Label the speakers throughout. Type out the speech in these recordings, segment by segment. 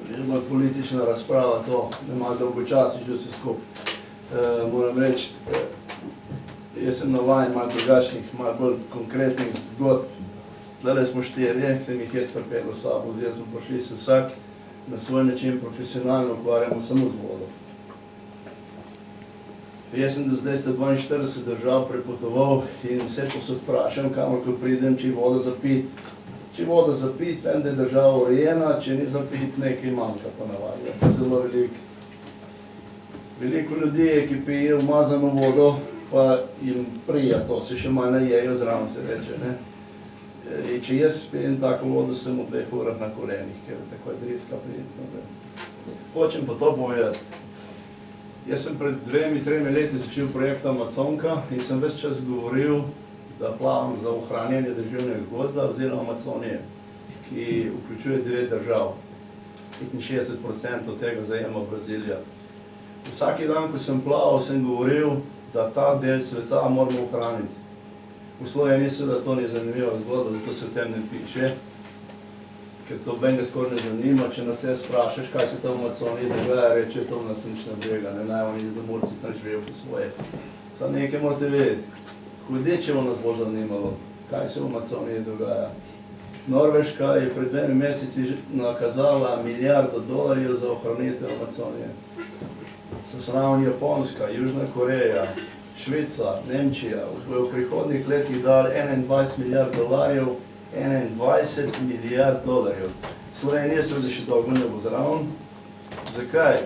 Speaker 1: Je bila politična razprava to, da malo dolgočasi že vse skupaj. Moram reči, jaz sem navajen malo drugačnih, malo bolj konkretnih zgodb. Zdaj smo štirje, sem jih jaz pripeljal s sabo, zdaj smo prišli se vsak na svoj način profesionalno ukvarjamo samo z vodo. Jaz sem do zdaj 142 držav prepotoval in vse posod vprašam, kamor ko pridem, če je voda za pit. Če je voda za pit, vem, da je država urejena, če ni za pit, nekaj manjka ponavadi. Zelo veliko. Veliko ljudi je, ki pije umazano vodo, pa jim prija to, se še malo najejo zraven, se reče, ne. In če jaz pijem tako vodo, sem v 2 urah na kolenih, ker je tako driska prijetno. Hočem pa to povedati. Jaz sem pred 2-3 leti začel projekt Amazonka in sem ves čas govoril, da plavam za ohranjanje deževnega gozda oziroma Amazonije, ki vključuje 9 držav. 65% od tega zajema Brazilija. Vsaki dan, ko sem plaval, sem govoril, da ta del sveta moramo ohraniti. V Sloveniji seveda to ni zanimiva zgodba, zato se v tem ne piše, ker to benga skoraj ne zanima. Če nas jaz sprašaš, kaj se tam v Amazoniji dogaja, reče, to nas nič ne brega, ne naj oni za morci tam živijo po svoje. Sad nekaj morate vedeti, hudeče nas bo zanimalo, kaj se v Amazoniji dogaja. Norveška je pred 2 meseci nakazala $1 milijardo za ohranitev Amazonije. So ravno Japonska, Južna Koreja, Švica, Nemčija v prihodnjih letih dali $21 milijard, $21 milijard. Slovenija seveda še dolgo ne bo zraven. Zakaj?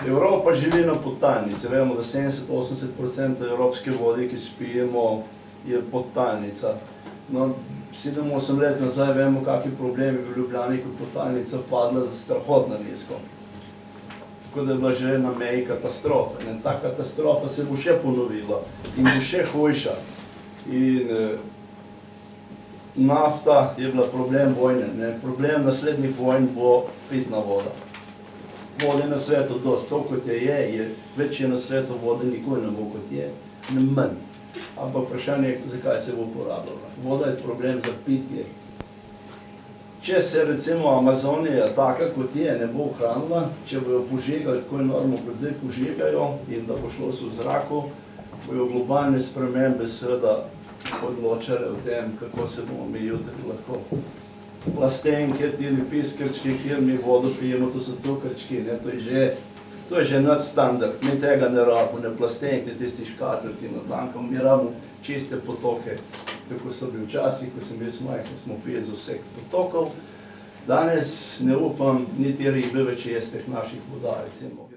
Speaker 1: Evropa živi na podtalnici. Vemo, da 70-80% evropske vode, ki spijemo, je podtalnica. No, 7-8 let nazaj vemo, kakšni problemi v Ljubljani, ko podtalnica padla za strahotno nizko. Tako da je bila že na meji katastrofe. Ta katastrofa se bo še ponovila in bo še hujša. In nafta je bila problem vojne. Problem naslednjih vojn bo pitna voda. Vode na svetu dosti, to kot je, več je na svetu vode, nikoli ne bo kot je, ne manj. Ampak vprašanje je, zakaj se bo uporabljala. Voda je problem za pitje. Če se recimo Amazonija, taka kot je, ne bo ohranila, če bojo požigali tako enormno, kot zdaj požigajo, in da bo šlo se v zraku, bojo globalne spremembe seveda odločale o tem, kako se bomo mi jutri lahko. Plastenke, tili piskrčki, kjer mi vodo pijemo, to so cukrčki, to je že nadstandard. Mi tega ne rabimo, ne plastenke, tisti škatljki na tankom, mi rabimo čiste potoke. Tako so bili včasih, ko sem bil majhen, smo pili z vseh potokov. Danes ne upam niti ribe več jesti naših voda, recimo.